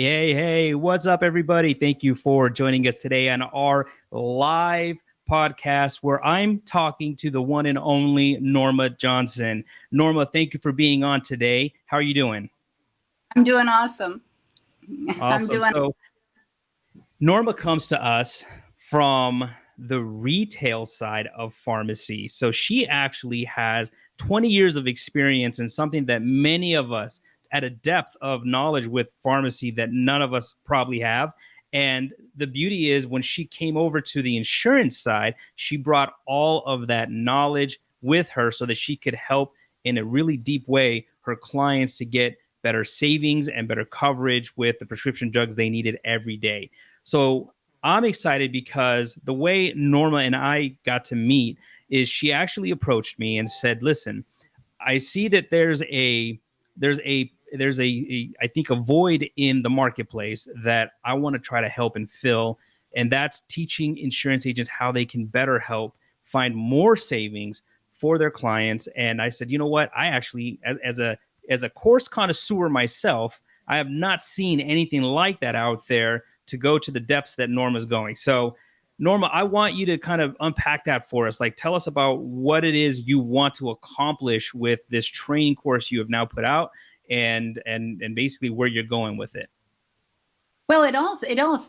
Hey, what's up, everybody? Thank you for joining us today on our live podcast where I'm talking to the one and only Norma Johnson. Norma, thank you for being on today. How are you doing? I'm doing awesome. I'm Awesome. doing. So, Norma comes to us from the retail side of pharmacy. So, she actually has 20 years of experience in something that many of us at a depth of knowledge with pharmacy that none of us probably have. And the beauty is when she came over to the insurance side, she brought all of that knowledge with her so that she could help in a really deep way her clients to get better savings and better coverage with the prescription drugs they needed every day. So I'm excited because the way Norma and I got to meet is she actually approached me and said, "Listen, I see that there's a I think a void in the marketplace that I want to try to help and fill, and that's teaching insurance agents how they can better help find more savings for their clients." And I said, you know what? I actually, as a course connoisseur myself, I have not seen anything like that out there to go to the depths that Norma's going. So Norma, I want you to kind of unpack that for us. Like, tell us about what it is you want to accomplish with this training course you have now put out, and basically where you're going with it. Well, it all.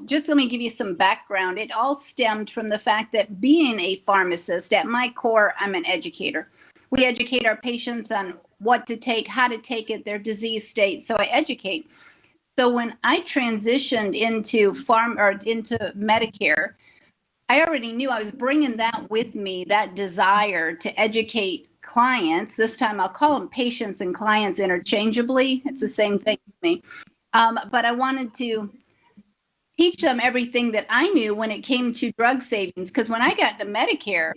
Just let me give you some background. It all stemmed from the fact that being a pharmacist, at my core, I'm an educator. We educate our patients on what to take, how to take it, their disease state. So I educate. So when I transitioned into Medicare, I already knew I was bringing that with me, that desire to educate clients. This time I'll call them patients and clients interchangeably. It's the same thing with me. But I wanted to teach them everything that I knew when it came to drug savings. Because when I got to Medicare,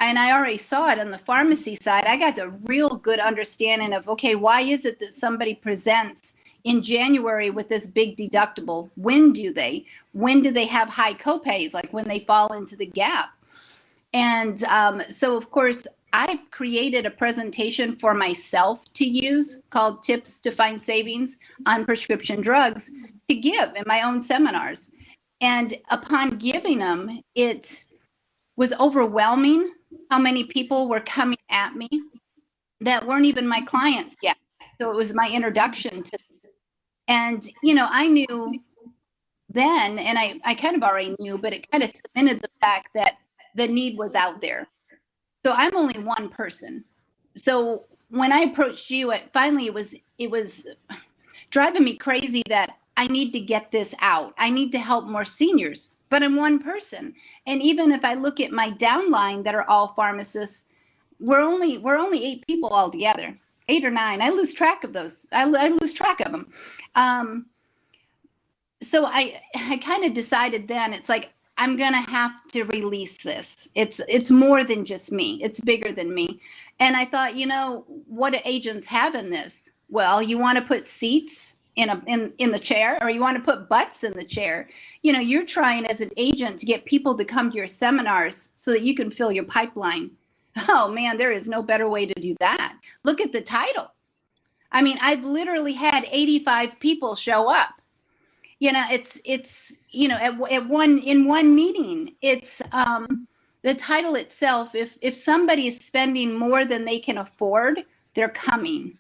and I already saw it on the pharmacy side, I got a real good understanding of, okay, why is it that somebody presents in January with this big deductible? When do they? When do they have high copays, like when they fall into the gap? And so, of course, I created a presentation for myself to use called Tips to Find Savings on Prescription Drugs to give in my own seminars. And upon giving them, it was overwhelming how many people were coming at me that weren't even my clients yet. So it was my introduction to them. And, I knew then, and I kind of already knew, but it kind of cemented the fact that the need was out there. So I'm only one person. So when I approached you, it was driving me crazy that I need to get this out. I need to help more seniors, but I'm one person. And even if I look at my downline that are all pharmacists, we're only 8 people altogether, 8 or 9. I lose track of those. I lose track of them. So I kind of decided then, it's like, I'm going to have to release this. It's more than just me. It's bigger than me. And I thought, what do agents have in this? Well, you want to put seats in the chair, or you want to put butts in the chair. You're trying as an agent to get people to come to your seminars so that you can fill your pipeline. Oh man, there is no better way to do that. Look at the title. I mean, I've literally had 85 people show up. It's at one meeting, it's the title itself. If somebody is spending more than they can afford, they're coming.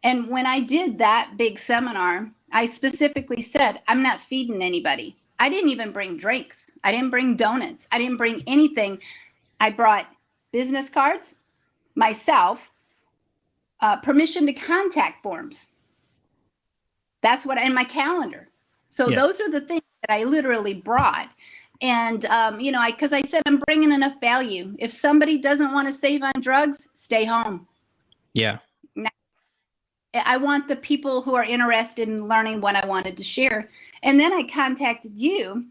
And when I did that big seminar, I specifically said, I'm not feeding anybody. I didn't even bring drinks. I didn't bring donuts. I didn't bring anything. I brought business cards, myself, permission to contact forms. That's what in my calendar. So those are the things that I literally brought. And, because I said, I'm bringing enough value. If somebody doesn't want to save on drugs, stay home. Yeah. Now, I want the people who are interested in learning what I wanted to share. And then I contacted you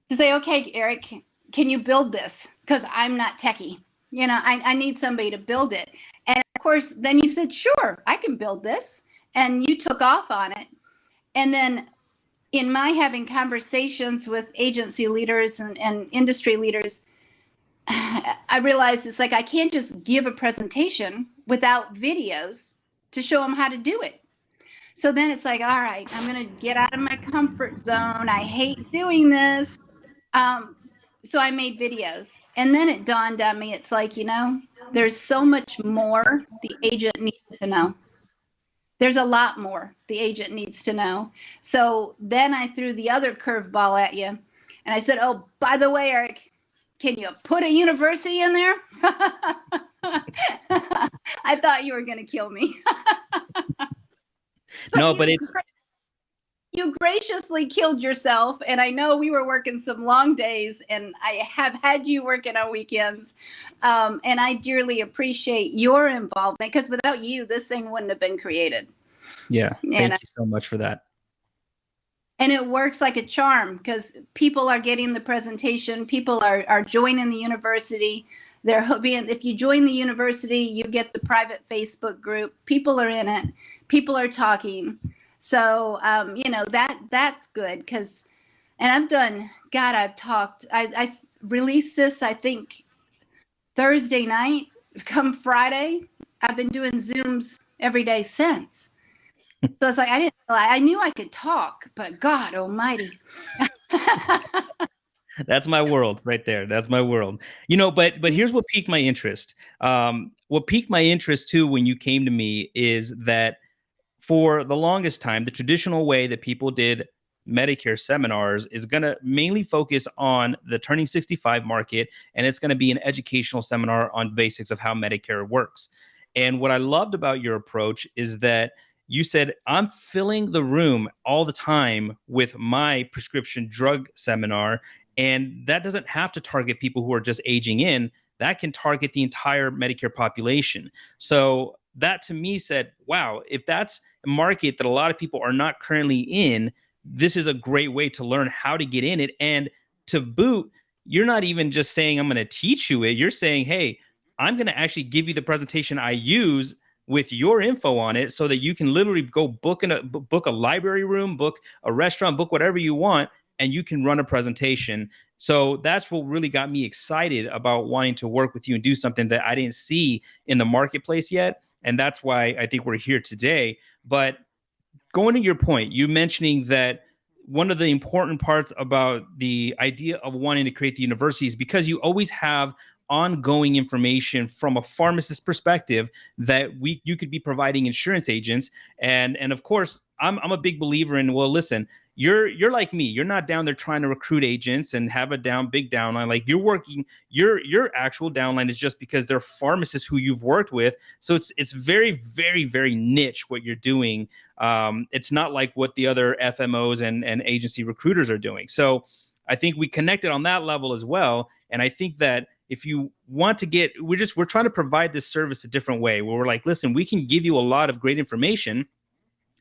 to say, okay, Eric, can you build this? Because I'm not techie. I need somebody to build it. And of course, then you said, sure, I can build this. And you took off on it. And then in my having conversations with agency leaders and industry leaders, I realized it's like I can't just give a presentation without videos to show them how to do it. So then it's like, all right, I'm going to get out of my comfort zone. I hate doing this. Um, so I made videos. And then it dawned on me, it's like, there's so much more the agent needs to know. There's a lot more the agent needs to know. So then I threw the other curveball at you. And I said, oh, by the way, Eric, can you put a university in there? I thought you were going to kill me. No, but it's you graciously killed yourself, and I know we were working some long days, and I have had you working on weekends, and I dearly appreciate your involvement, because without you, this thing wouldn't have been created. yeah. Thank you so much for that. And it works like a charm, because people are getting the presentation, people are joining the university. If you join the university, you get the private Facebook group. People are in it. People are talking. So, that's good, because, and I've talked, I released this, I think, Thursday night. Come Friday, I've been doing Zooms every day since. So it's like, I knew I could talk, but God almighty. That's my world right there. That's my world. But here's what piqued my interest. What piqued my interest too when you came to me is that for the longest time, the traditional way that people did Medicare seminars is going to mainly focus on the turning 65 market, and it's going to be an educational seminar on basics of how Medicare works. And what I loved about your approach is that you said, I'm filling the room all the time with my prescription drug seminar. And that doesn't have to target people who are just aging in. That can target the entire Medicare population. So that to me said, wow, if that's a market that a lot of people are not currently in, this is a great way to learn how to get in it. And to boot, you're not even just saying, I'm going to teach you it. You're saying, hey, I'm going to actually give you the presentation I use with your info on it, so that you can literally go book a library room, book a restaurant, book whatever you want, and you can run a presentation. So that's what really got me excited about wanting to work with you and do something that I didn't see in the marketplace yet. And that's why I think we're here today. But going to your point, you mentioning that one of the important parts about the idea of wanting to create the university is because you always have ongoing information from a pharmacist perspective that you could be providing insurance agents. And of course, I'm a big believer in, well, listen, you're like me. You're not down there trying to recruit agents and have a big downline. Like, you're working, your actual downline is just because they're pharmacists who you've worked with. So it's very, very, very niche what you're doing. It's not like what the other FMOs and agency recruiters are doing. So I think we connected on that level as well. And I think that if you want to we're trying to provide this service a different way, where we're like, listen, we can give you a lot of great information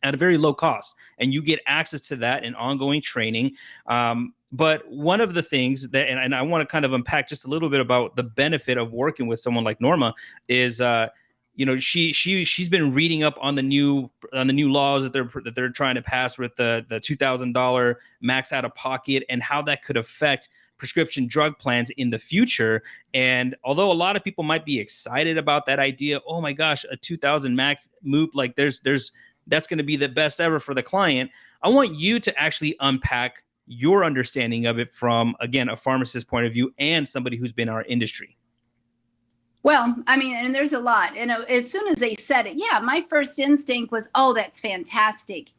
at a very low cost, and you get access to that in ongoing training. But one of the things that, and I want to kind of unpack just a little bit about the benefit of working with someone like Norma is, she's been reading up on the new laws that they're trying to pass with the $2,000 max out of pocket, and how that could affect prescription drug plans in the future. And although a lot of people might be excited about that idea, oh my gosh, a 2,000 max MOOP, like that's going to be the best ever for the client. I want you to actually unpack your understanding of it from, again, a pharmacist point of view and somebody who's been in our industry. Well, I mean, and there's a lot. And as soon as they said it, yeah, my first instinct was, oh, that's fantastic.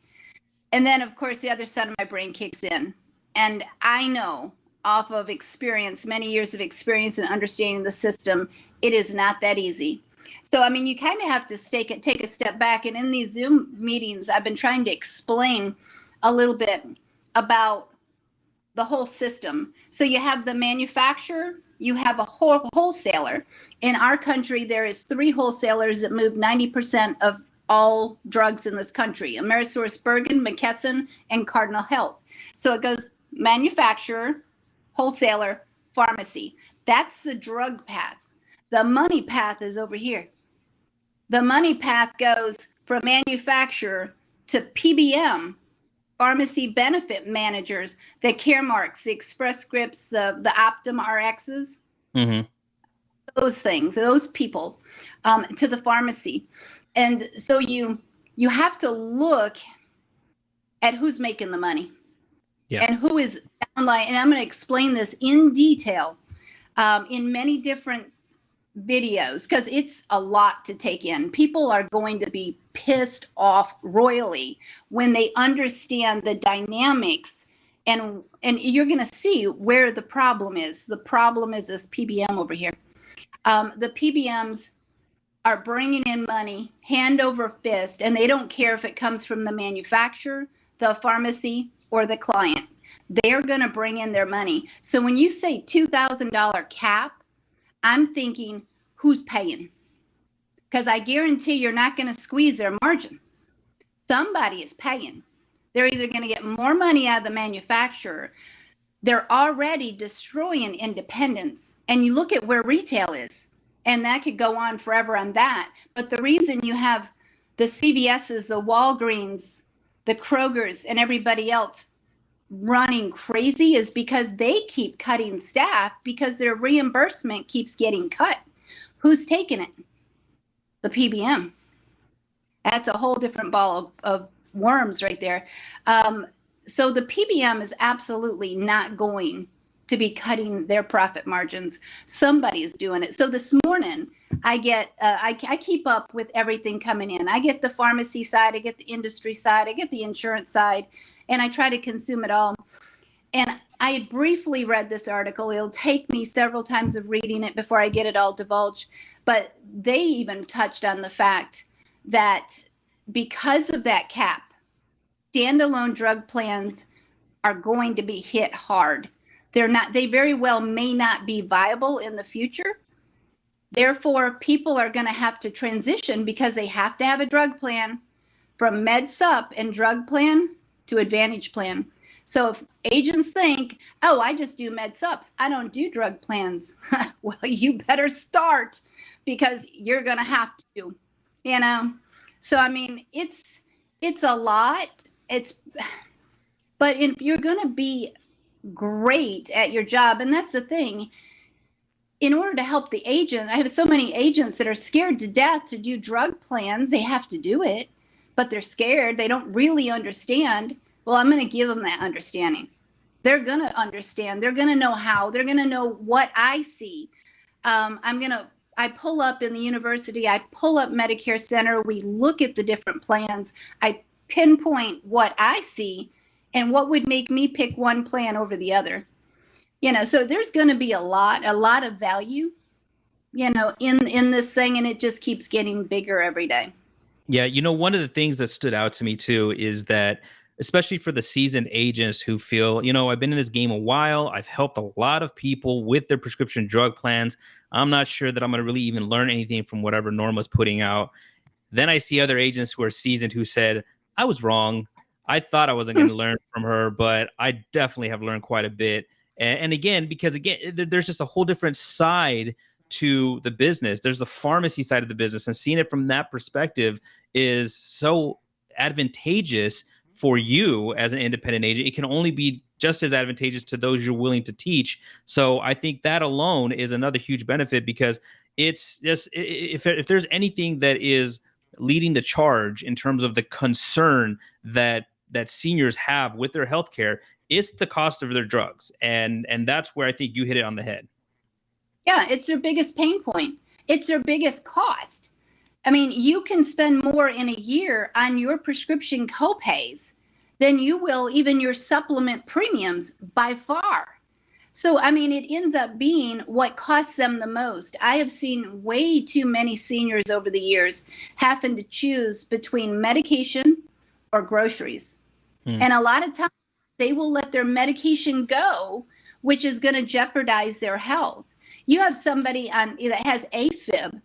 And then, of course, the other side of my brain kicks in. And I know, off of experience, many years of experience and understanding the system, it is not that easy. So, I mean, you kind of have to take a step back. And in these Zoom meetings, I've been trying to explain a little bit about the whole system. So you have the manufacturer, you have a wholesaler. In our country, there is 3 wholesalers that move 90% of all drugs in this country: AmerisourceBergen, McKesson, and Cardinal Health. So it goes manufacturer, wholesaler, pharmacy. That's the drug path. The money path is over here. The money path goes from manufacturer to PBM, pharmacy benefit managers, the Caremarks, the Express Scripts, the Optum RXs, those things, those people, to the pharmacy. And so you you have to look at who's making the money Yeah. and who is online. And I'm going to explain this in detail in many different videos because it's a lot to take in. People are going to be pissed off royally when they understand the dynamics, and you're going to see where the problem is. The problem is this PBM over here. The PBMs are bringing in money hand over fist, and they don't care if it comes from the manufacturer, the pharmacy, or the client. They're going to bring in their money. So when you say $2,000 cap, I'm thinking, who's paying? Because I guarantee you're not going to squeeze their margin. Somebody is paying. They're either going to get more money out of the manufacturer. They're already destroying independence. And you look at where retail is, and that could go on forever on that. But the reason you have the CVS's, the Walgreens, the Krogers, and everybody else running crazy is because they keep cutting staff because their reimbursement keeps getting cut. Who's taking it? The PBM. That's a whole different ball of worms right there. So the PBM is absolutely not going to be cutting their profit margins. Somebody's doing it. So this morning, I get I keep up with everything coming in. I get the pharmacy side, I get the industry side, I get the insurance side, and I try to consume it all. And I had briefly read this article. It'll take me several times of reading it before I get it all divulged. But they even touched on the fact that because of that cap, standalone drug plans are going to be hit hard. They very well may not be viable in the future. Therefore, people are going to have to transition because they have to have a drug plan from Med Sup and drug plan to Advantage plan. So if agents think, oh, I just do Med Sups, I don't do drug plans. Well, you better start because you're going to have to, you know? So, I mean, it's a lot. But if you're going to be great at your job, and that's the thing, in order to help the agent, I have so many agents that are scared to death to do drug plans. They have to do it, but they're scared. They don't really understand. Well, I'm going to give them that understanding. They're going to understand. They're going to know how. They're going to know what I see. I pull up in the university. I pull up Medicare Center. We look at the different plans. I pinpoint what I see and what would make me pick one plan over the other. You know, so there's going to be a lot of value, you know, in this thing, and it just keeps getting bigger every day. Yeah, one of the things that stood out to me too is that, especially for the seasoned agents who feel, I've been in this game a while, I've helped a lot of people with their prescription drug plans. I'm not sure that I'm going to really even learn anything from whatever Norma's putting out. Then I see other agents who are seasoned who said, I was wrong. I thought I wasn't going to learn from her, but I definitely have learned quite a bit. And again, because there's just a whole different side to the business. There's the pharmacy side of the business, and seeing it from that perspective is so advantageous for you as an independent agent. It can only be just as advantageous to those you're willing to teach. So I think that alone is another huge benefit, because it's just, if there's anything that is leading the charge in terms of the concern that seniors have with their healthcare, it's the cost of their drugs. And that's where I think you hit it on the head. Yeah, it's their biggest pain point. It's their biggest cost. I mean, you can spend more in a year on your prescription copays than you will even your supplement premiums by far. So, I mean, it ends up being what costs them the most. I have seen way too many seniors over the years having to choose between medication or groceries. And a lot of times they will let their medication go, which is going to jeopardize their health. You have somebody that has AFib.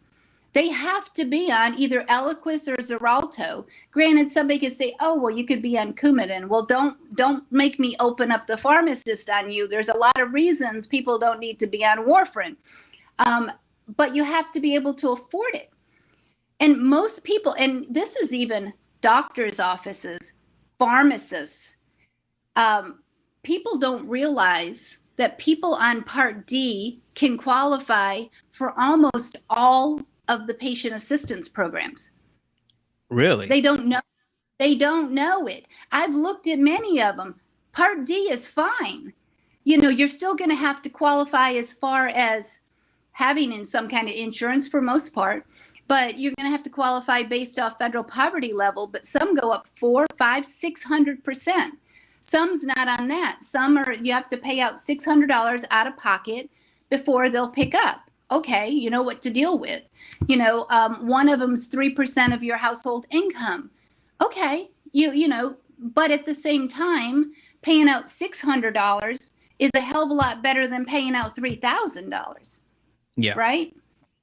They have to be on either Eliquis or Xarelto. Granted, somebody could say, oh, well, you could be on Coumadin. Well, don't make me open up the pharmacist on you. There's a lot of reasons people don't need to be on warfarin. But you have to be able to afford it. And most people, and this is even doctors' offices, pharmacists, people don't realize that people on Part D can qualify for almost all of the patient assistance programs. Really? They don't know. They don't know it. I've looked at many of them. Part D is fine. You're still going to have to qualify as far as having in some kind of insurance for most part, but you're going to have to qualify based off federal poverty level. But some go up 4, 5, 600%. Some's not on that. Some are, you have to pay out $600 out of pocket before they'll pick up. Okay, you know what to deal with. One of them's 3% of your household income. Okay, but at the same time, paying out $600 is a hell of a lot better than paying out $3,000. Yeah. Right?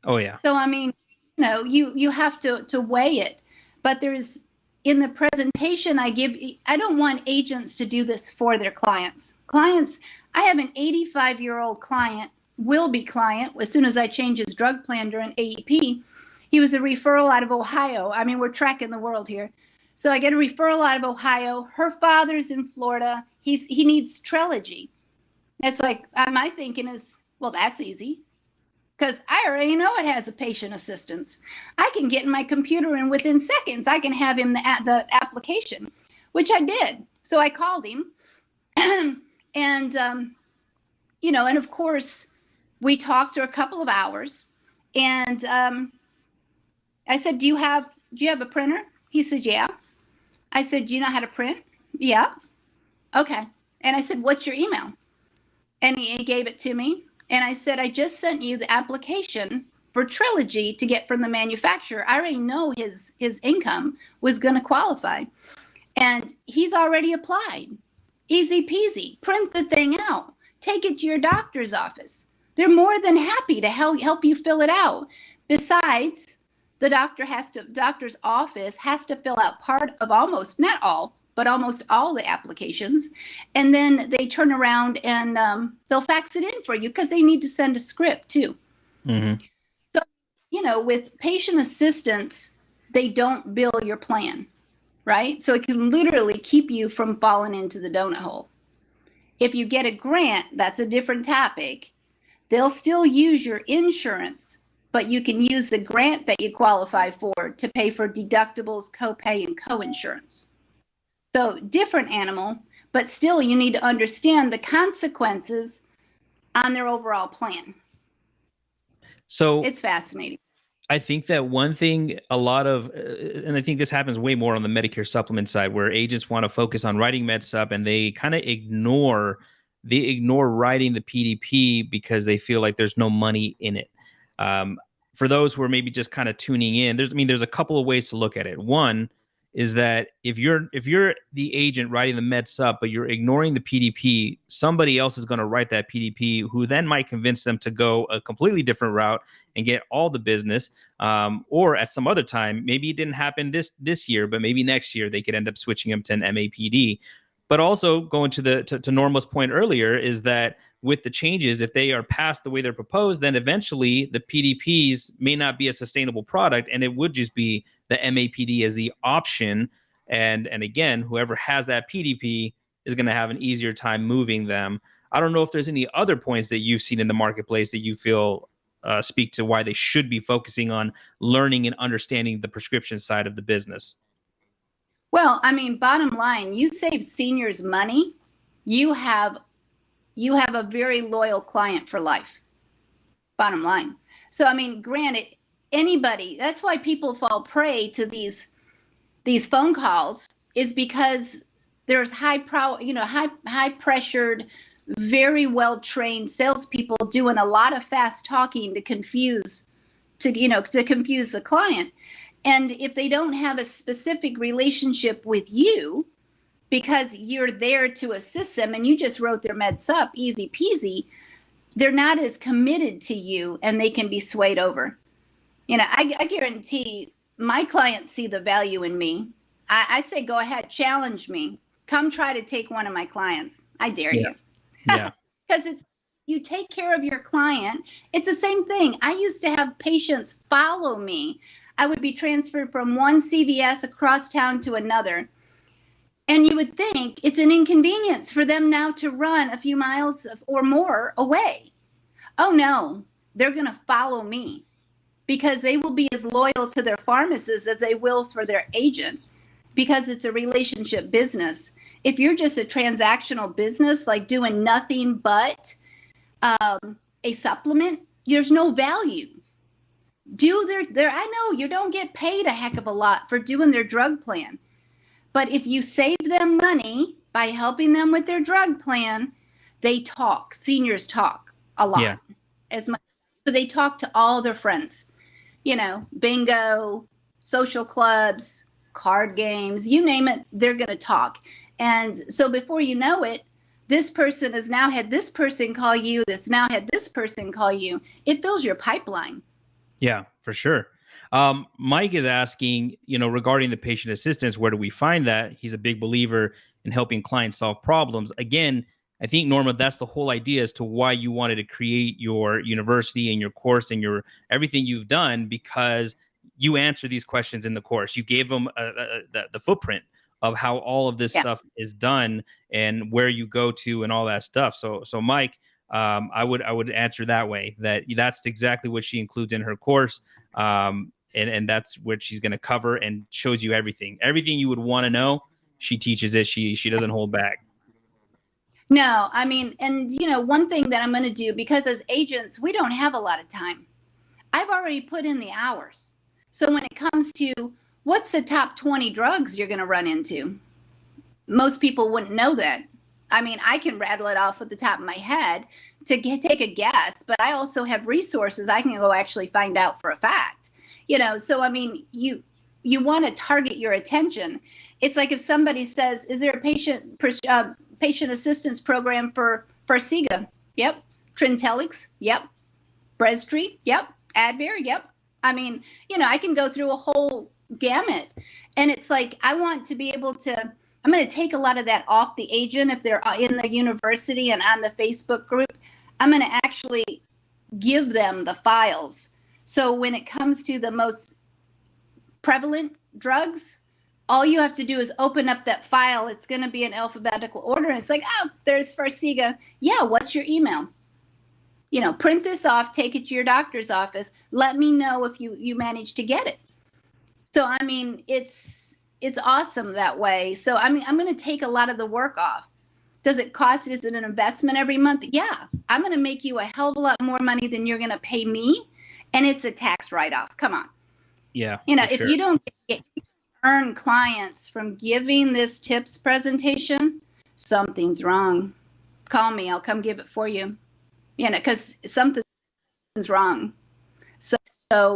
Oh yeah. So I mean, you have to weigh it. But there's in the presentation I don't want agents to do this for their clients. I have an 85-year-old client, will be client, as soon as I change his drug plan during AEP. He was a referral out of Ohio. I mean, we're tracking the world here. So I get a referral out of Ohio. Her father's in Florida. He needs Trelegy. It's like, my thinking is, well, that's easy. Because I already know it has a patient assistance. I can get in my computer and within seconds, I can have him the application, which I did. So I called him. And of course, we talked for a couple of hours. And I said, do you have a printer? He said, yeah. I said, do you know how to print? Yeah. Okay. And I said, what's your email? And he gave it to me. And I said, I just sent you the application for Trelegy to get from the manufacturer. I already know his income was going to qualify. And he's already applied. Easy peasy. Print the thing out. Take it to your doctor's office. They're more than happy to help you fill it out. Besides, the doctor's office has to fill out part of almost, not all, but almost all the applications. And then they turn around and they'll fax it in for you because they need to send a script too. Mm-hmm. So, with patient assistance, they don't bill your plan, right? So it can literally keep you from falling into the donut hole. If you get a grant, that's a different topic. They'll still use your insurance, but you can use the grant that you qualify for to pay for deductibles, copay, and coinsurance. So different animal, but still you need to understand the consequences on their overall plan. So it's fascinating. I think that one thing and I think this happens way more on the Medicare supplement side, where agents want to focus on writing med sup and they kind of ignore writing the PDP because they feel like there's no money in it. For those who are maybe just kind of tuning in, there's a couple of ways to look at it. One is that if you're the agent writing the med sup, but you're ignoring the PDP, somebody else is going to write that PDP, who then might convince them to go a completely different route and get all the business. Or at some other time, maybe it didn't happen this year, but maybe next year they could end up switching them to an MAPD. But also going to Norma's point earlier is that with the changes, if they are passed the way they're proposed, then eventually the PDPs may not be a sustainable product, and it would just be the MAPD as the option. And again, whoever has that PDP is going to have an easier time moving them. I don't know if there's any other points that you've seen in the marketplace that you feel speak to why they should be focusing on learning and understanding the prescription side of the business. Well, I mean, bottom line, you save seniors money, you have a very loyal client for life. Bottom line. So, I mean, granted, anybody, that's why people fall prey to these phone calls, is because there's high pressured, very well trained salespeople doing a lot of fast talking to confuse the client. And if they don't have a specific relationship with you, because you're there to assist them and you just wrote their med sup, easy peasy, they're not as committed to you and they can be swayed over. I guarantee my clients see the value in me. I say, go ahead, challenge me. Come try to take one of my clients. I dare you. Yeah. Because you take care of your client. It's the same thing. I used to have patients follow me. I would be transferred from one CVS across town to another. And you would think it's an inconvenience for them now to run a few miles or more away. Oh, no, they're going to follow me. because they will be as loyal to their pharmacist as they will for their agent, because it's a relationship business. If you're just a transactional business, like doing nothing but a supplement, there's no value. Do their I know you don't get paid a heck of a lot for doing their drug plan, but if you save them money by helping them with their drug plan, they talk. Seniors talk a Yeah. lot, as much, but they talk to all their friends. Bingo, social clubs, card games, you name it, they're going to talk. And so before you know it, this person has now had this person call you, that's now had this person call you. It fills your pipeline. Yeah, for sure. Mike is asking, regarding the patient assistance, where do we find that? He's a big believer in helping clients solve problems. Again, I think, Norma, that's the whole idea as to why you wanted to create your university and your course and your everything you've done, because you answer these questions in the course. You gave them the footprint of how all of this Yeah. stuff is done and where you go to and all that stuff. So Mike, I would answer that way, that that's exactly what she includes in her course. And that's what she's going to cover, and shows you everything you would want to know. She teaches it. She doesn't hold back. No, I mean, and one thing that I'm going to do, because as agents, we don't have a lot of time. I've already put in the hours. So when it comes to what's the top 20 drugs you're going to run into, most people wouldn't know that. I mean, I can rattle it off at the top of my head to take a guess, but I also have resources I can go actually find out for a fact. So I mean, you want to target your attention. It's like if somebody says, "Is there a patient assistance program for Farxiga?" Yep. Trintellix? Yep. Breztri? Yep. Advair? Yep. I mean, I can go through a whole gamut, and it's like I want to be able to. I'm going to take a lot of that off the agent if they're in the university and on the Facebook group. I'm going to actually give them the files. So when it comes to the most prevalent drugs, all you have to do is open up that file. It's going to be in alphabetical order. And it's like, oh, there's Farxiga. Yeah, what's your email? Print this off, take it to your doctor's office. Let me know if you manage to get it. So, I mean, it's awesome that way. So, I mean, I'm going to take a lot of the work off. Does it cost? Is it an investment every month? Yeah. I'm going to make you a hell of a lot more money than you're going to pay me. And it's a tax write-off. Come on. Yeah. If sure. you don't earn clients from giving this tips presentation, something's wrong. Call me. I'll come give it for you. Because something's wrong. So,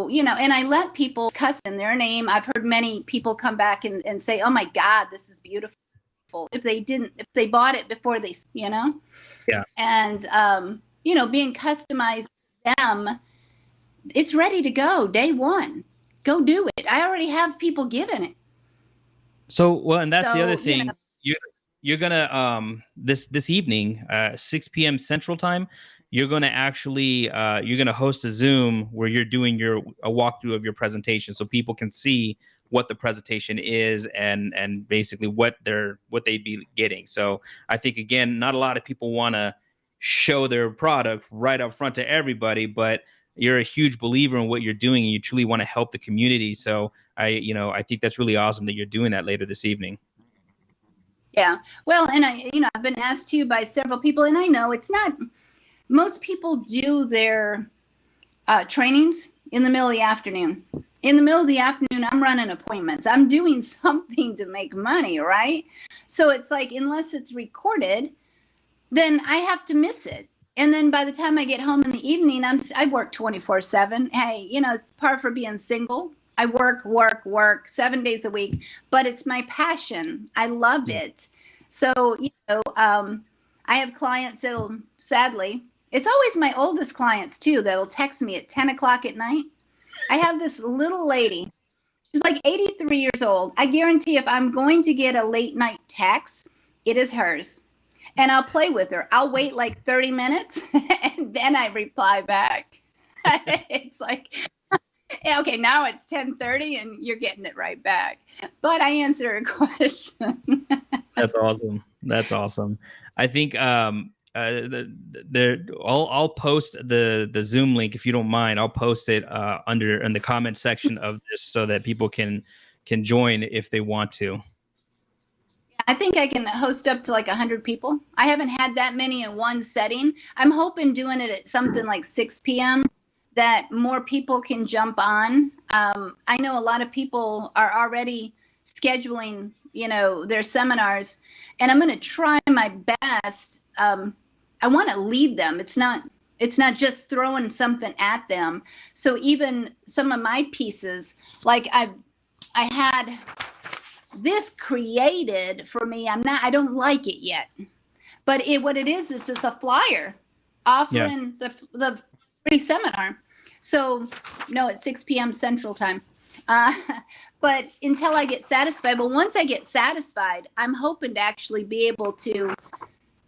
and I let people cuss in their name. I've heard many people come back and say, "Oh my God, this is beautiful." If they bought it before they. Yeah. And, being customized to them, it's ready to go day one. Go do it. I already have people giving it. So, well, and that's the other So, thing. You're gonna this evening, 6 p.m. Central Time. You're gonna actually you're gonna host a Zoom where you're doing a walkthrough of your presentation, so people can see what the presentation is and basically what they'd be getting. So I think, again, not a lot of people want to show their product right up front to everybody, but you're a huge believer in what you're doing and you truly want to help the community. So I think that's really awesome that you're doing that later this evening. yeah. Well, and I've been asked to by several people, and I know it's not, most people do their trainings in the middle of the afternoon. In the middle of the afternoon, I'm running appointments. I'm doing something to make money, right? So it's like, unless it's recorded, then I have to miss it. And then by the time I get home in the evening, I work 24/7. Hey, it's par for being single. I work 7 days a week, but it's my passion. I love it. So, I have clients that'll, sadly, it's always my oldest clients too, that'll text me at 10 o'clock at night. I have this little lady. She's like 83 years old. I guarantee if I'm going to get a late night text, it is hers. And I'll play with her. I'll wait like 30 minutes and then I reply back. It's like, okay, now it's 10:30 and you're getting it right back. But I answer a question. That's awesome. I think I'll post the Zoom link if you don't mind. I'll post it under in the comment section of this so that people can join if they want to. I think I can host up to like 100 people. I haven't had that many in one setting. I'm hoping doing it at something like 6 p.m. that more people can jump on. I know a lot of people are already scheduling, their seminars, and I'm going to try my best. I want to lead them. It's not just throwing something at them. So even some of my pieces, like I had this created for me. I don't like it yet, but what it is, it's a flyer offering the free seminar. So no, it's 6 p.m. Central Time. But until I get satisfied, but once I get satisfied, I'm hoping to actually be able to,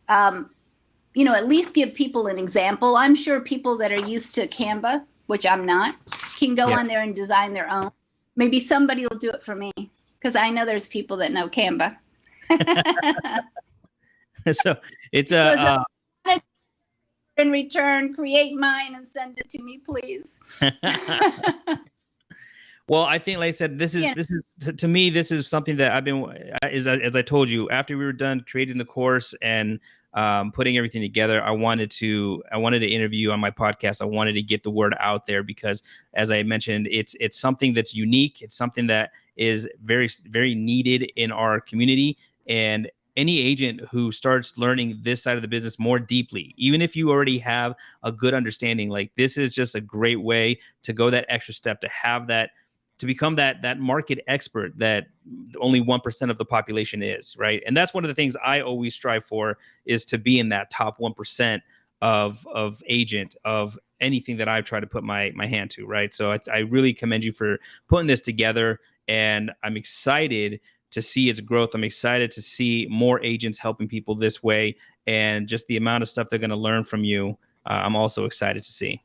at least give people an example. I'm sure people that are used to Canva, which I'm not, can go on there and design their own. Maybe somebody will do it for me, because I know there's people that know Canva. So it's in return, create mine and send it to me, please. Well, I think, like I said, this is to me, this is something that I've been, as I told you, after we were done creating the course and putting everything together, I wanted to interview you on my podcast. I wanted to get the word out there because, as I mentioned, it's something that's unique. It's something that is very, very needed in our community. And any agent who starts learning this side of the business more deeply, even if you already have a good understanding, like this is just a great way to go that extra step, to have that, to become that market expert that only 1% of the population is, right? And that's one of the things I always strive for, is to be in that top 1% of agent of anything that I try to put my hand to, right? So I really commend you for putting this together, and I'm excited to see its growth. I'm excited to see more agents helping people this way, and just the amount of stuff they're going to learn from you. I'm also excited to see.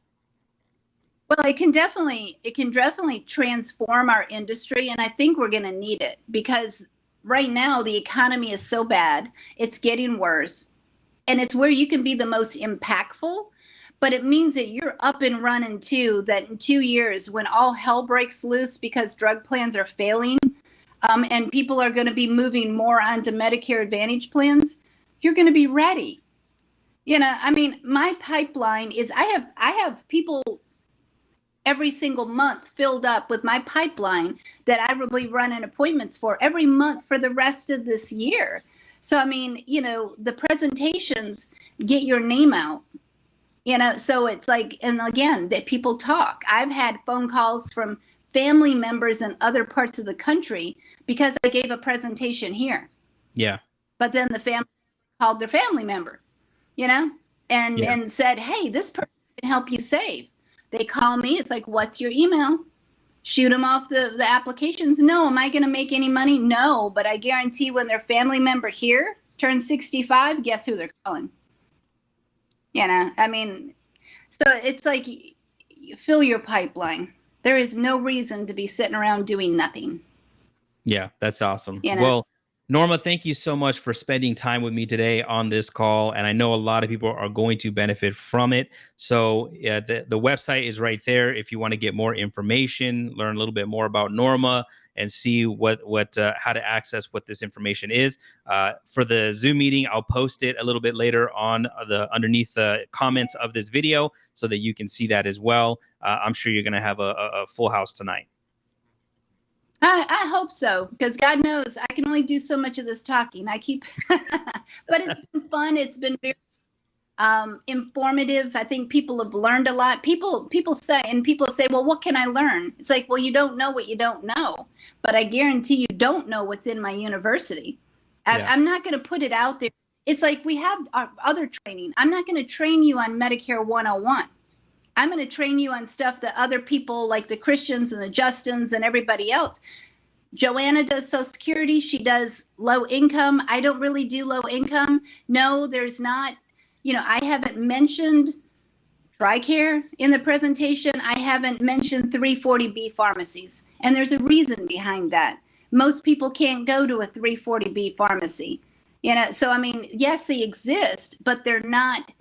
Well, it can definitely transform our industry, and I think we're going to need it, because right now the economy is so bad, it's getting worse, and it's where you can be the most impactful. But it means that you're up and running too, that in 2 years, when all hell breaks loose because drug plans are failing, and people are going to be moving more onto Medicare Advantage plans, you're going to be ready. My pipeline is, I have people every single month filled up with my pipeline that I will be running appointments for every month for the rest of this year. So, the presentations get your name out, so it's like, and again, that people talk. I've had phone calls from family members in other parts of the country because I gave a presentation here. Yeah. But then the family called their family member, and said, hey, this person can help you save. They call me. It's like, what's your email? Shoot them off the applications. No. Am I going to make any money? No. But I guarantee when their family member here turns 65, guess who they're calling? So it's like, you fill your pipeline. There is no reason to be sitting around doing nothing. Yeah, that's awesome. Well, Norma, thank you so much for spending time with me today on this call. And I know a lot of people are going to benefit from it. So the website is right there. If you want to get more information, learn a little bit more about Norma, and see how to access what this information is. For the Zoom meeting, I'll post it a little bit later on underneath the comments of this video so that you can see that as well. I'm sure you're going to have a full house tonight. I hope so, because God knows I can only do so much of this talking. But it's been fun. It's been very informative. I think people have learned a lot. People say, well, what can I learn? It's like, well, you don't know what you don't know, but I guarantee you don't know what's in my university. I'm not going to put it out there. It's like, we have our other training. I'm not going to train you on Medicare 101. I'm going to train you on stuff that other people, like the Christians and the Justins and everybody else. Joanna does Social Security. She does low income. I don't really do low income. No, there's not. I haven't mentioned TRICARE in the presentation. I haven't mentioned 340B pharmacies. And there's a reason behind that. Most people can't go to a 340B pharmacy. So I mean, yes, they exist, but they're not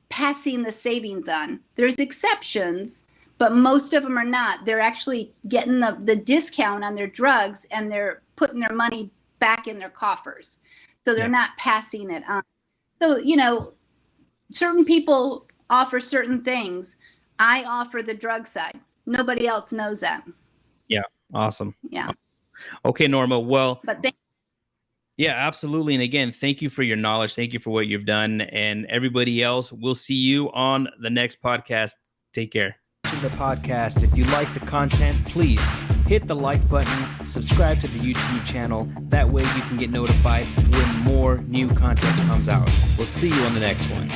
passing the savings on. There's exceptions, but most of them are not. They're actually getting the discount on their drugs, and they're putting their money back in their coffers. So they're not passing it on. So, certain people offer certain things. I offer the drug side. Nobody else knows that. Yeah. Awesome. Yeah. Okay, Norma. Well, But yeah, absolutely. And again, thank you for your knowledge. Thank you for what you've done. And everybody else, we'll see you on the next podcast. Take care. The podcast. If you like the content, please hit the like button, subscribe to the YouTube channel. That way you can get notified when more new content comes out. We'll see you on the next one.